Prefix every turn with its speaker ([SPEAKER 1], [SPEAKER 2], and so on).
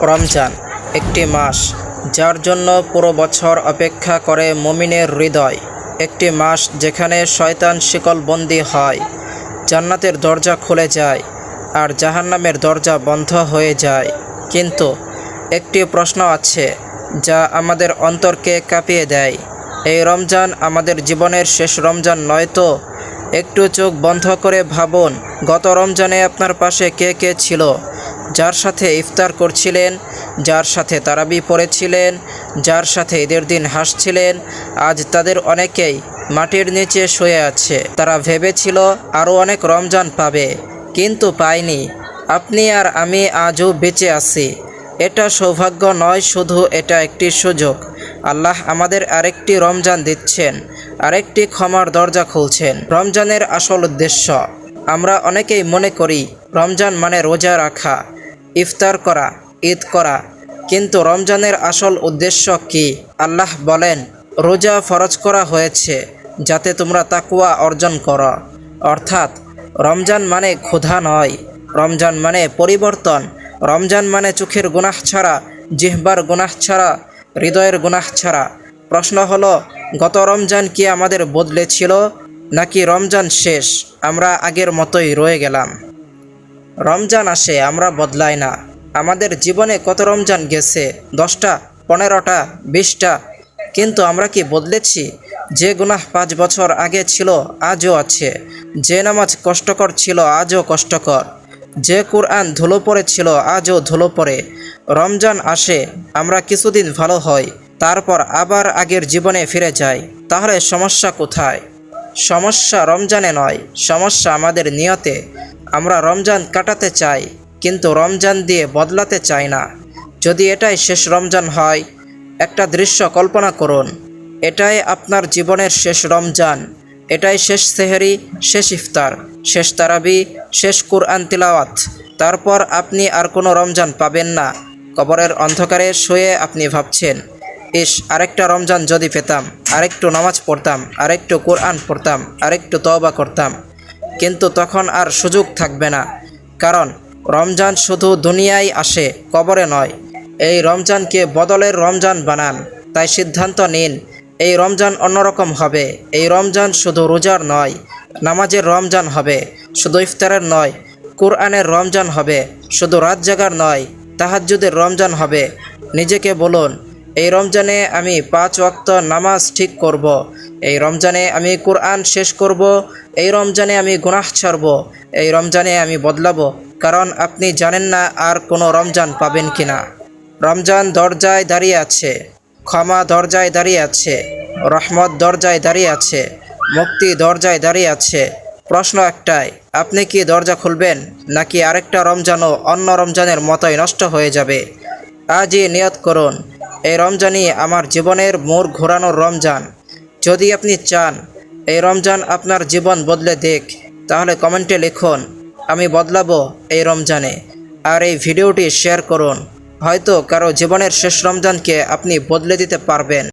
[SPEAKER 1] রমজান একটি মাস যার জন্য পুরো বছর অপেক্ষা করে মুমিনের হৃদয়। একটি মাস যেখানে শয়তান শিকলবন্দি হয়, জান্নাতের দরজা খুলে যায় আর জাহান্নামের দরজা বন্ধ হয়ে যায়। কিন্তু একটি প্রশ্ন আছে যা আমাদের অন্তরকে কাঁপিয়ে দেয়। এই রমজান আমাদের জীবনের শেষ রমজান নয় তো? একটু চোখ বন্ধ করে ভাবুন, গত রমজানে আপনার পাশে কে কে ছিল? যার সাথে ইফতার করছিলেন, যার সাথে তারাবি পড়েছিলেন, যার সাথে ঈদের দিন হাসছিলেন, আজ তাদের অনেকেই মাটির নিচে শুয়ে আছে। তারা ভেবেছিল আরও অনেক রমজান পাবে, কিন্তু পায়নি। আপনি আর আমি আজও বেঁচে আছি। এটা সৌভাগ্য নয় শুধু, এটা একটি সুযোগ। আল্লাহ আমাদের আরেকটি রমজান দিচ্ছেন, আরেকটি ক্ষমার দরজা খুলছেন। রমজানের আসল উদ্দেশ্য, আমরা অনেকেই মনে করি রমজান মানে রোজা রাখা, ইফতার করা, ঈদ করা। কিন্তু রমজানের আসল উদ্দেশ্য কি? আল্লাহ বলেন, রোজা ফরজ করা হয়েছে যাতে তোমরা তাকওয়া অর্জন করো। অর্থাৎ রমজান মানে ক্ষুধা নয়, রমজান মানে পরিবর্তন। রমজান মানে চোখের গুনাহ ছাড়া, জিহ্বার গুনাহ ছাড়া, হৃদয়ের গুনাহ ছাড়া। প্রশ্ন হলো, গত রমজান কি আমাদের বদলেছিল, নাকি রমজান শেষ আমরা আগের মতোই রয়ে গেলাম? রমজান আসে, আমরা বদলাই না। আমাদের জীবনে কত রমজান গেছে, 10টা, 15টা, 20টা, কিন্তু আমরা কি বদলেছি? যে গুনাহ 5 বছর আগে ছিল আজও আছে, যে নামাজ কষ্টকর ছিল আজও কষ্টকর, যে কুরআন ধুলো পড়ে ছিল আজও ধুলো পড়ে। রমজান আসে, আমরা কিছুদিন ভালো হই, তারপর আবার আগের জীবনে ফিরে যাই। তাহলে সমস্যা কোথায়? সমস্যা রমজানে নয়, সমস্যা আমাদের নিয়তে। আমরা রমজান কাটাতে চাই, কিন্তু রমজান দিয়ে বদলাতে চাই না। যদি এটাই শেষ রমজান হয়, একটা দৃশ্য কল্পনা করুন, এটাই আপনার জীবনের শেষ রমজান। এটাই শেষ সেহরি, শেষ ইফতার, শেষ তারাবি, শেষ কুরআন তিলাওয়াত। তারপর আপনি আর কোনো রমজান পাবেন না। কবরের অন্ধকারে শুয়ে আপনি ভাবছেন, ইস, আরেকটা রমজান যদি পেতাম, আরেকটু নামাজ পড়তাম, আরেকটু কোরআন পড়তাম, আরেকটু তওবা করতাম। কিন্তু তখন আর সুযোগ থাকবে না, কারণ রমজান শুধু দুনিয়ায় আসে, কবরে নয়। এই রমজানকে বদলের রমজান বানান। তাই সিদ্ধান্ত নিন, এই রমজান অন্যরকম হবে। এই রমজান শুধু রোজার নয়, নামাজের রমজান হবে। শুধু ইফতারের নয়, কোরআনের রমজান হবে। শুধু রাত জাগার নয়, তাহাজ্জুদের রমজান হবে। নিজেকে বলুন, এই রমজানে আমি 5 ওয়াক্ত নামাজ ঠিক করব। এই রমজানে আমি কোরআন শেষ করব। এই রমজানে আমি গুনাহ ছাড়ব। এই রমজানে আমি বদলাবো, কারণ আপনি জানেন না আর কোনো রমজান পাবেন কিনা। রমজান দরজায় দাঁড়িয়ে আছে, ক্ষমা দরজায় দাঁড়িয়ে আছে, রহমত দরজায় দাঁড়িয়ে আছে, মুক্তি দরজায় দাঁড়িয়ে আছে। প্রশ্ন একটাই, আপনি কি দরজা খুলবেন, নাকি আরেকটা রমজানও অন্য রমজানের মতোই নষ্ট হয়ে যাবে? আজই নিয়ত করুন, এই রমজানই আমার জীবনের মোড় ঘোরানোর রমজান। যদি আপনি চান এই রমজান আপনার জীবন বদলে দিক, তাহলে কমেন্টে লিখুন, আমি বদলাবো এই রমজানে। আর এই ভিডিওটি শেয়ার করুন, হয়তো কারো জীবনের শেষ রমজানকে আপনি বদলে দিতে পারবেন।